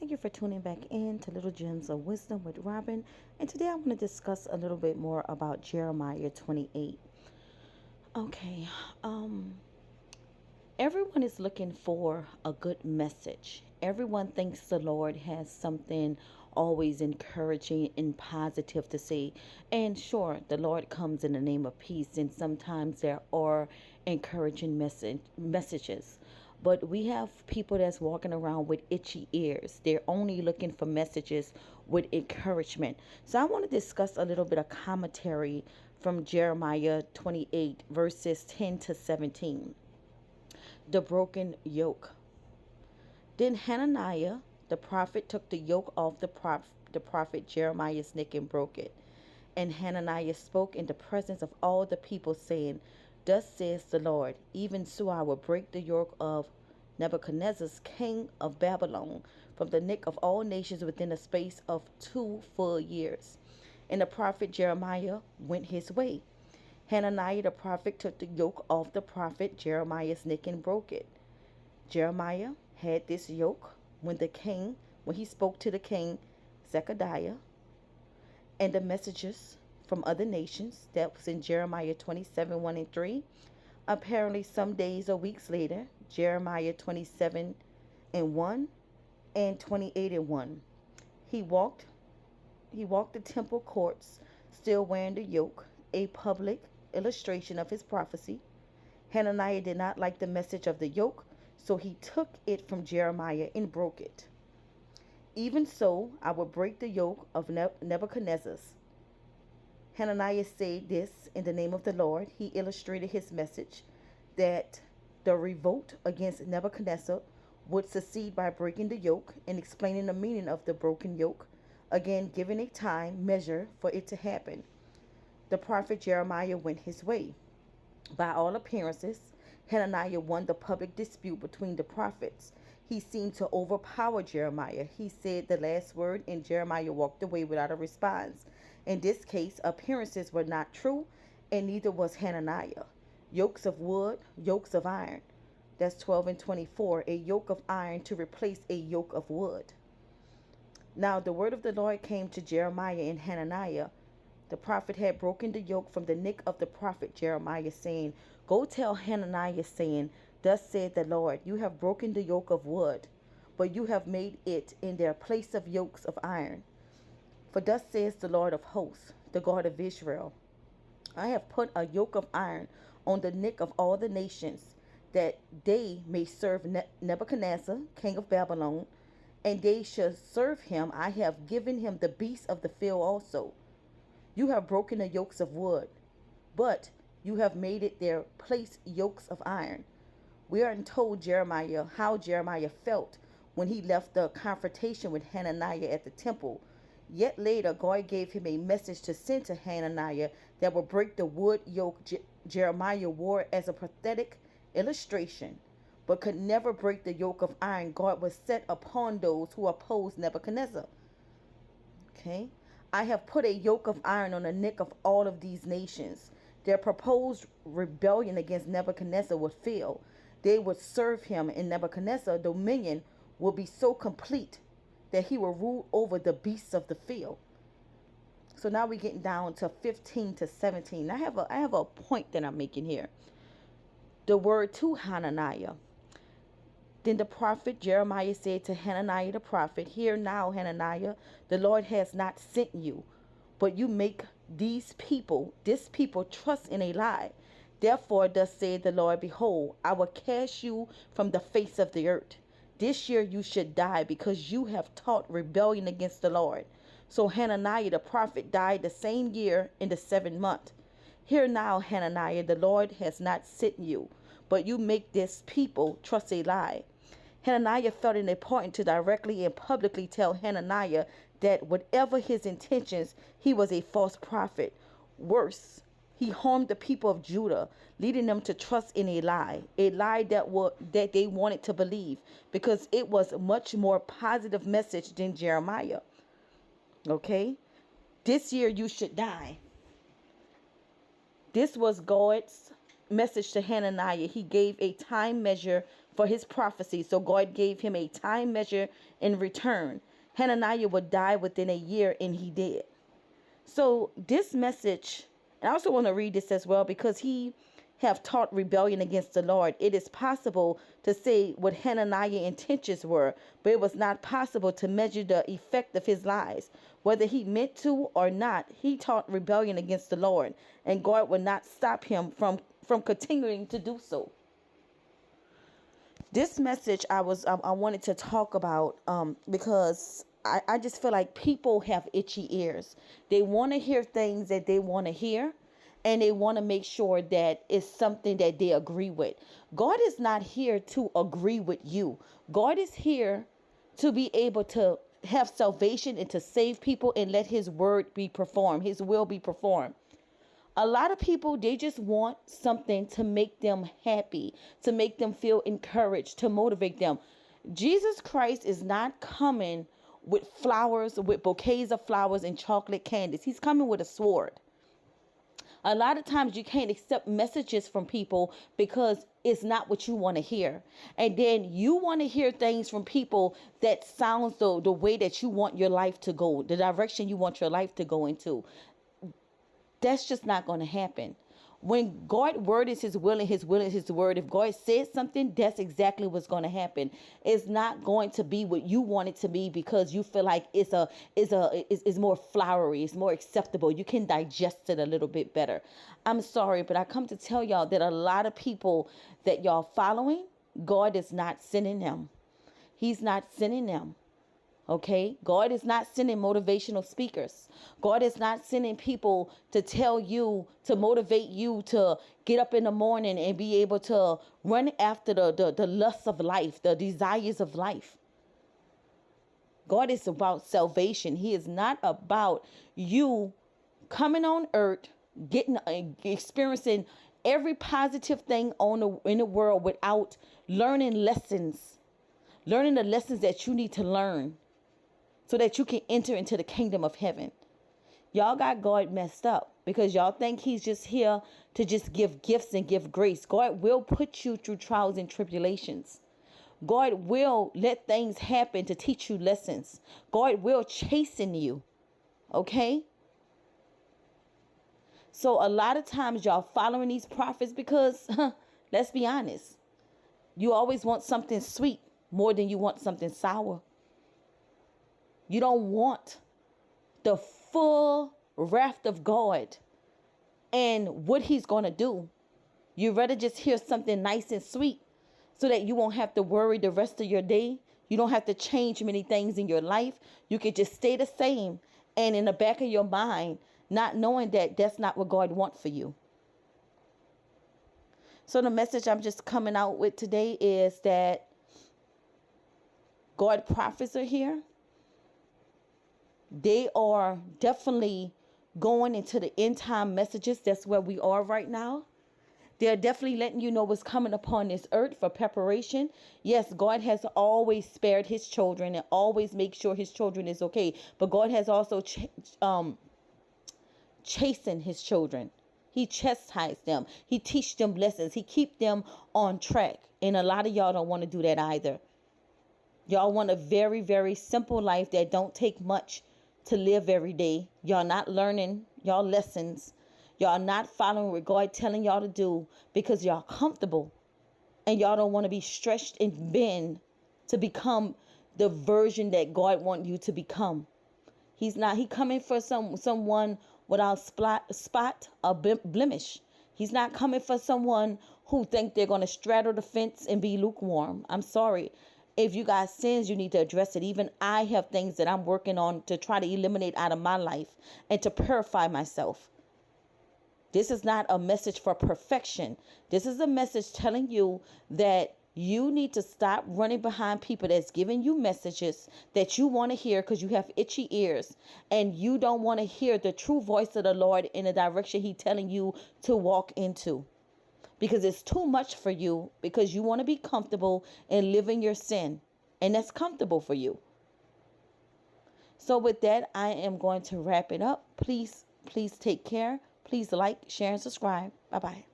Thank you for tuning back in to Little Gems of Wisdom with Robin. And today I want to discuss a little bit more about Jeremiah 28. Okay, um, everyone is looking for a good message. Everyone thinks the Lord has something always encouraging and positive to say. And sure, the Lord comes in the name of peace, and sometimes there are encouraging messages. But we have people that's walking around with itchy ears. They're only looking for messages with encouragement. So I want to discuss a little bit of commentary from Jeremiah 28, verses 10 to 17. The broken yoke. Then Hananiah the prophet took the yoke off the prophet Jeremiah's neck and broke it. And Hananiah spoke in the presence of all the people, saying, Thus says the Lord, even so I will break the yoke of Nebuchadnezzar, king of Babylon, from the neck of all nations within a space of 2 full years. And the prophet Jeremiah went his way. Hananiah the prophet took the yoke off the prophet Jeremiah's neck and broke it. Jeremiah had this yoke when he spoke to the king Zechariah and the messengers from other nations. That was in Jeremiah 27, 1 and 3. Apparently, some days or weeks later, Jeremiah 27 and 1 and 28 and 1. He walked the temple courts, still wearing the yoke, a public illustration of his prophecy. Hananiah did not like the message of the yoke, so he took it from Jeremiah and broke it. Even so, I will break the yoke of Nebuchadnezzar. Hananiah said this in the name of the Lord. He illustrated his message that the revolt against Nebuchadnezzar would succeed by breaking the yoke and explaining the meaning of the broken yoke, again giving a time measure for it to happen. The prophet Jeremiah went his way. By all appearances, Hananiah won the public dispute between the prophets. He seemed to overpower Jeremiah. He said the last word, and Jeremiah walked away without a response. In this case, appearances were not true, and neither was Hananiah. Yokes of wood, yokes of iron. That's 12 and 24. A yoke of iron to replace a yoke of wood. Now the word of the Lord came to Jeremiah and Hananiah. The prophet had broken the yoke from the neck of the prophet Jeremiah, saying, Go tell Hananiah, saying, Thus said the Lord, you have broken the yoke of wood, but you have made it in their place of yokes of iron. For thus says the Lord of hosts, the God of Israel, I have put a yoke of iron on the neck of all the nations, that they may serve Nebuchadnezzar, king of Babylon, and they shall serve him. I have given him the beasts of the field also. You have broken the yokes of wood, but you have made it their place yokes of iron. We aren't told Jeremiah how Jeremiah felt when he left the confrontation with Hananiah at the temple. Yet later, God gave him a message to send to Hananiah that would break the wood yoke Jeremiah wore as a pathetic illustration, but could never break the yoke of iron God was set upon those who opposed Nebuchadnezzar. Okay? I have put a yoke of iron on the neck of all of these nations. Their proposed rebellion against Nebuchadnezzar would fail. They would serve him, and Nebuchadnezzar's dominion will be so complete that he will rule over the beasts of the field. So now we're getting down to 15 to 17. I have a point that I'm making here. The word to Hananiah. Then the prophet Jeremiah said to Hananiah the prophet, Hear now, Hananiah, the Lord has not sent you, but you make this people trust in a lie. Therefore, thus saith the Lord, Behold, I will cast you from the face of the earth. This year you should die, because you have taught rebellion against the Lord. So Hananiah the prophet died the same year in the 7th month. Hear now, Hananiah, the Lord has not sent you, but you make this people trust a lie. Hananiah felt it important to directly and publicly tell Hananiah that whatever his intentions, he was a false prophet. Worse, he harmed the people of Judah, leading them to trust in a lie that they wanted to believe, because it was a much more positive message than Jeremiah. Okay? This year you should die. This was God's message to Hananiah. He gave a time measure for his prophecy. So God gave him a time measure in return. Hananiah would die within a year, and he did. So this message, and I also want to read this as well, because he have taught rebellion against the Lord. It is possible to say what Hananiah's intentions were, but it was not possible to measure the effect of his lies. Whether he meant to or not, he taught rebellion against the Lord, and God would not stop him from continuing to do so. This message I wanted to talk about because I just feel like people have itchy ears. They want to hear things that they want to hear, and they want to make sure that it's something that they agree with. God is not here to agree with you. God is here to be able to have salvation and to save people and let his word be performed, his will be performed. A lot of people, they just want something to make them happy, to make them feel encouraged, to motivate them. Jesus Christ is not coming with flowers, with bouquets of flowers and chocolate candies. He's coming with a sword. A lot of times you can't accept messages from people because it's not what you want to hear. And then you want to hear things from people that sounds the way that you want your life to go, the direction you want your life to go into. That's just not going to happen. When God's word is his will and his will is his word, if God says something, that's exactly what's going to happen. It's not going to be what you want it to be because you feel like it's more flowery, it's more acceptable. You can digest it a little bit better. I'm sorry, but I come to tell y'all that a lot of people that y'all following, God is not sending them. He's not sending them. Okay, God is not sending motivational speakers. God is not sending people to tell you, to motivate you to get up in the morning and be able to run after the lusts of life, the desires of life. God is about salvation. He is not about you coming on earth, experiencing every positive thing in the world without learning the lessons that you need to learn, so that you can enter into the kingdom of heaven. Y'all got God messed up because y'all think he's just here to just give gifts and give grace. God will put you through trials and tribulations. God will let things happen to teach you lessons. God will chasten you. Okay? So a lot of times y'all following these prophets because, let's be honest, you always want something sweet more than you want something sour. You don't want the full wrath of God and what he's going to do. You'd rather just hear something nice and sweet so that you won't have to worry the rest of your day. You don't have to change many things in your life. You could just stay the same, and in the back of your mind, not knowing that that's not what God wants for you. So the message I'm just coming out with today is that God prophets are here. They are definitely going into the end time messages. That's where we are right now. They're definitely letting you know what's coming upon this earth for preparation. Yes, God has always spared his children and always make sure his children is okay. But God has also chastened his children. He chastised them. He teach them lessons. He keep them on track. And a lot of y'all don't want to do that either. Y'all want a very, very simple life that don't take much to live every day. Y'all not learning y'all lessons. Y'all not following what God telling y'all to do because y'all comfortable and y'all don't want to be stretched and bend to become the version that God want you to become. He coming for someone without spot or blemish. He's not coming for someone who think they're going to straddle the fence and be lukewarm. I'm sorry. If you got sins, you need to address it. Even I have things that I'm working on to try to eliminate out of my life and to purify myself. This is not a message for perfection. This is a message telling you that you need to stop running behind people that's giving you messages that you want to hear because you have itchy ears and you don't want to hear the true voice of the Lord in the direction he's telling you to walk into. Because it's too much for you because you want to be comfortable and live in your sin. And that's comfortable for you. So with that, I am going to wrap it up. Please take care. Please like, share, and subscribe. Bye-bye.